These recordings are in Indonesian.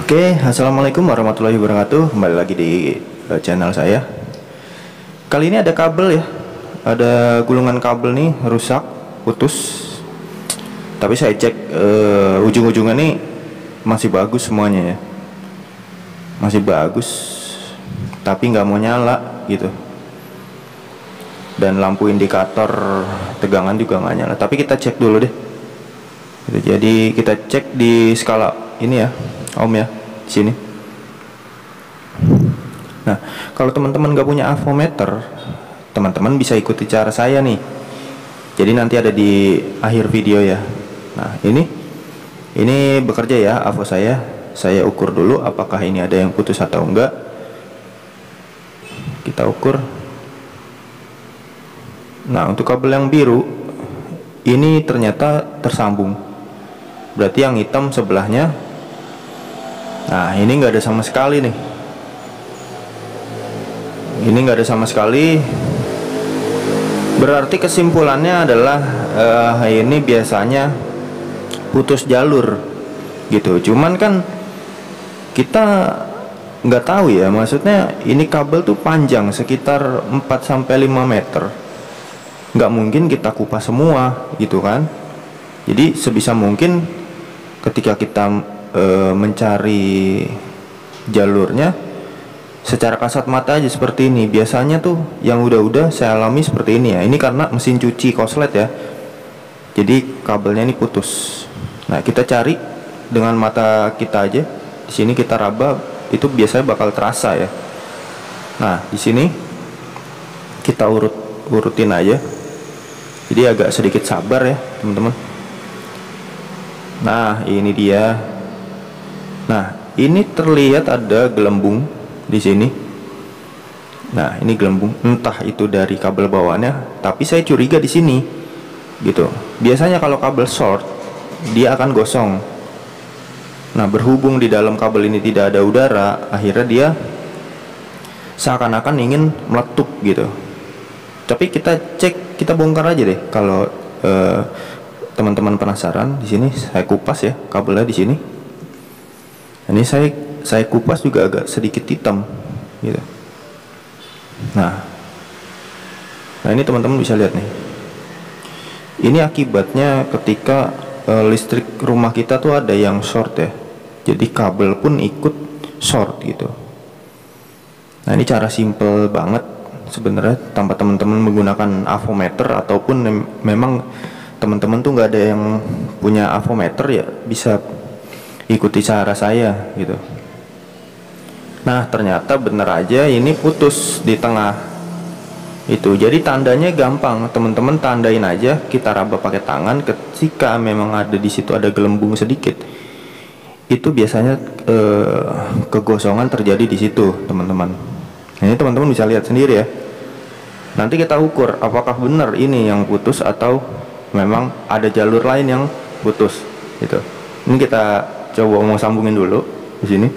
Oke, assalamualaikum warahmatullahi wabarakatuh. Kembali lagi di channel saya. Kali ini ada kabel ya, ada gulungan kabel nih rusak, putus. Tapi saya cek ujung-ujungnya nih masih bagus semuanya ya, masih bagus. Tapi nggak mau nyala gitu. Dan lampu indikator tegangan juga nggak nyala. Tapi kita cek dulu deh. Jadi kita cek di skala ini ya, ohm ya, di sini. Nah, kalau teman-teman nggak punya avometer, teman-teman bisa ikuti cara saya nih. Jadi nanti ada di akhir video ya. Nah, ini bekerja ya avo saya. Saya ukur dulu apakah ini ada yang putus atau enggak. Kita ukur. Nah, untuk kabel yang biru ini ternyata tersambung. Berarti yang hitam sebelahnya. Nah, ini nggak ada sama sekali nih. Ini nggak ada sama sekali. Berarti kesimpulannya adalah ini biasanya putus jalur gitu. Cuman kan kita nggak tahu ya, maksudnya ini kabel tuh panjang sekitar 4-5 meter. Nggak mungkin kita kupas semua gitu kan. Jadi sebisa mungkin ketika kita mencari jalurnya secara kasat mata aja seperti ini. Biasanya tuh yang udah saya alami seperti ini ya. Ini karena mesin cuci konslet ya. Jadi kabelnya ini putus. Nah, kita cari dengan mata kita aja. Di sini kita raba, itu biasanya bakal terasa ya. Nah, di sini kita urutin aja. Jadi agak sedikit sabar ya, teman-teman. Nah, ini dia. Nah, ini terlihat ada gelembung di sini. Nah, ini gelembung, entah itu dari kabel bawaannya, tapi saya curiga di sini gitu. Biasanya kalau kabel short dia akan gosong. Nah, berhubung di dalam kabel ini tidak ada udara, akhirnya dia seakan-akan ingin meletup gitu. Tapi kita cek, kita bongkar aja deh. Kalau teman-teman penasaran, di sini saya kupas ya kabelnya di sini. Ini saya kupas juga agak sedikit hitam gitu. Nah ini teman-teman bisa lihat nih. Ini akibatnya ketika listrik rumah kita tuh ada yang short ya. Jadi kabel pun ikut short gitu. Nah, ini cara simple banget sebenarnya tanpa teman-teman menggunakan avometer, ataupun memang teman-teman tuh nggak ada yang punya avometer ya, bisa ikuti cara saya gitu. Nah, ternyata bener aja ini putus di tengah itu. Jadi tandanya gampang, teman-teman tandain aja, kita raba pakai tangan. Ketika memang ada di situ ada gelembung sedikit, itu biasanya kegosongan terjadi di situ, teman-teman. Ini teman-teman bisa lihat sendiri ya. Nanti kita ukur apakah benar ini yang putus atau memang ada jalur lain yang putus gitu. Ini kita coba mau sambungin dulu di sini.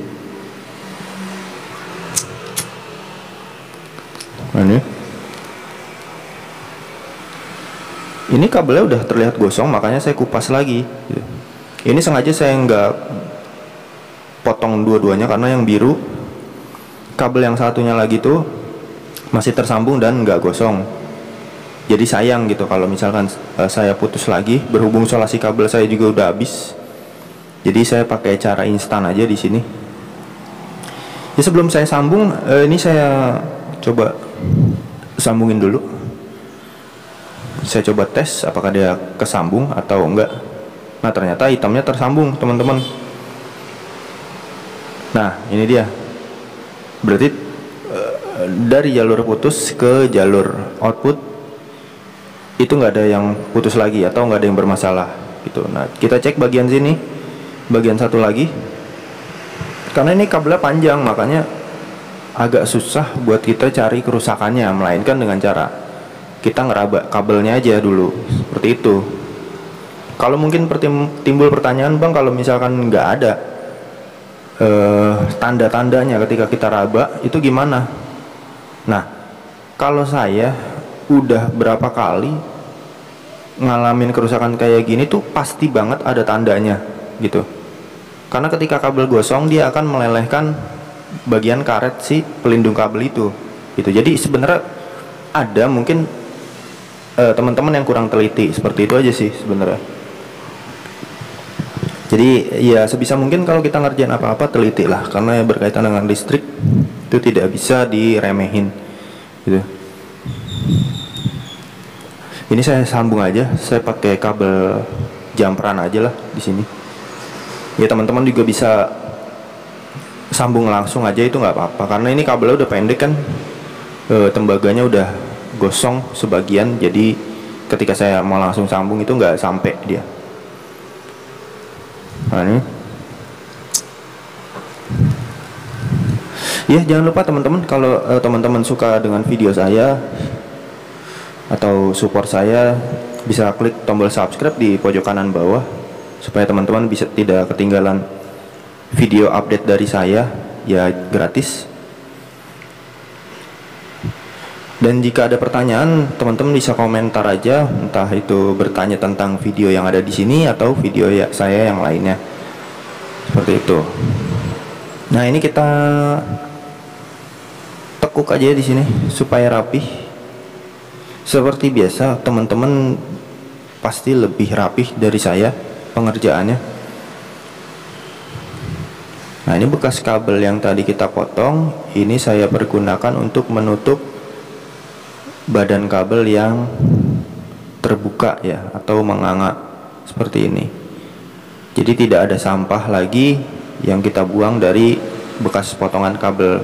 Nah, ini kabelnya udah terlihat gosong, makanya saya kupas lagi gitu. Ini sengaja saya nggak potong dua-duanya karena yang biru, kabel yang satunya lagi tuh masih tersambung dan nggak gosong. Jadi sayang gitu kalau misalkan saya putus lagi, berhubung isolasi kabel saya juga udah habis. Jadi saya pakai cara instan aja di sini. Ya, sebelum saya sambung, ini saya coba sambungin dulu. Saya coba tes apakah dia kesambung atau enggak. Nah, ternyata hitamnya tersambung, teman-teman. Nah, ini dia. Berarti dari jalur putus ke jalur output itu nggak ada yang putus lagi atau nggak ada yang bermasalah gitu. Nah, kita cek bagian sini, bagian satu lagi. Karena ini kabelnya panjang, makanya agak susah buat kita cari kerusakannya, melainkan dengan cara kita ngeraba kabelnya aja dulu, seperti itu. Kalau mungkin timbul pertanyaan, bang, kalau misalkan nggak ada tanda-tandanya ketika kita raba itu gimana? Nah, kalau saya udah berapa kali ngalamin kerusakan kayak gini tuh pasti banget ada tandanya gitu. Karena ketika kabel gosong dia akan melelehkan bagian karet si pelindung kabel itu gitu. Jadi sebenarnya ada mungkin teman-teman yang kurang teliti, seperti itu aja sih sebenarnya. Jadi ya sebisa mungkin kalau kita ngerjain apa-apa teliti lah, karena berkaitan dengan listrik itu tidak bisa diremehin gitu. Ini saya sambung aja, saya pakai kabel jamperan aja lah di sini. Ya teman-teman juga bisa sambung langsung aja, itu nggak apa-apa, karena ini kabelnya udah pendek kan, tembaganya udah gosong sebagian, jadi ketika saya mau langsung sambung itu nggak sampai dia. Nah ini ya, jangan lupa teman-teman, kalau teman-teman suka dengan video saya atau support saya, bisa klik tombol subscribe di pojok kanan bawah supaya teman-teman bisa tidak ketinggalan video update dari saya, ya gratis. Dan jika ada pertanyaan, teman-teman bisa komentar aja, entah itu bertanya tentang video yang ada di sini atau video ya saya yang lainnya, seperti itu. Nah ini kita tekuk aja di sini supaya rapih. Seperti biasa, teman-teman pasti lebih rapih dari saya pengerjaannya. Nah ini bekas kabel yang tadi kita potong, ini saya pergunakan untuk menutup badan kabel yang terbuka ya, atau menganga seperti ini. Jadi tidak ada sampah lagi yang kita buang dari bekas potongan kabel.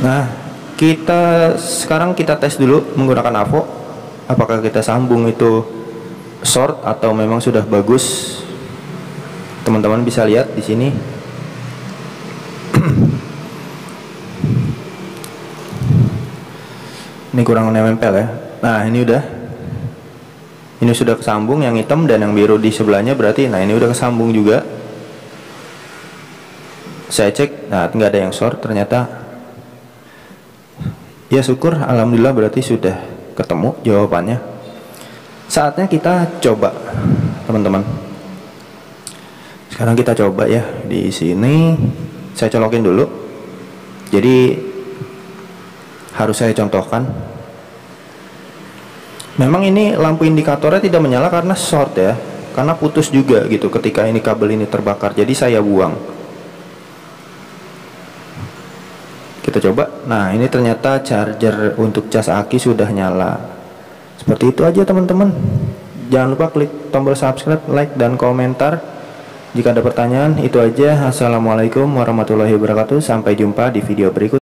Nah sekarang kita tes dulu menggunakan AVO, apakah kita sambung itu short atau memang sudah bagus. Teman-teman bisa lihat di sini. Ini kurang nempel ya. Nah ini udah, ini sudah kesambung, yang hitam dan yang biru di sebelahnya berarti. Nah ini udah kesambung juga. Saya cek, nah nggak ada yang short ternyata. Ya syukur, alhamdulillah, berarti sudah ketemu jawabannya. Saatnya kita coba teman-teman. Sekarang kita coba ya, di sini saya colokin dulu. Jadi harus saya contohkan. Memang ini lampu indikatornya tidak menyala karena short ya, karena putus juga gitu ketika ini kabel ini terbakar, jadi saya buang. Kita coba. Nah ini ternyata charger untuk cas aki sudah nyala. Seperti itu aja teman-teman. Jangan lupa klik tombol subscribe, like, dan komentar. Jika ada pertanyaan, itu aja. Assalamualaikum warahmatullahi wabarakatuh. Sampai jumpa di video berikut.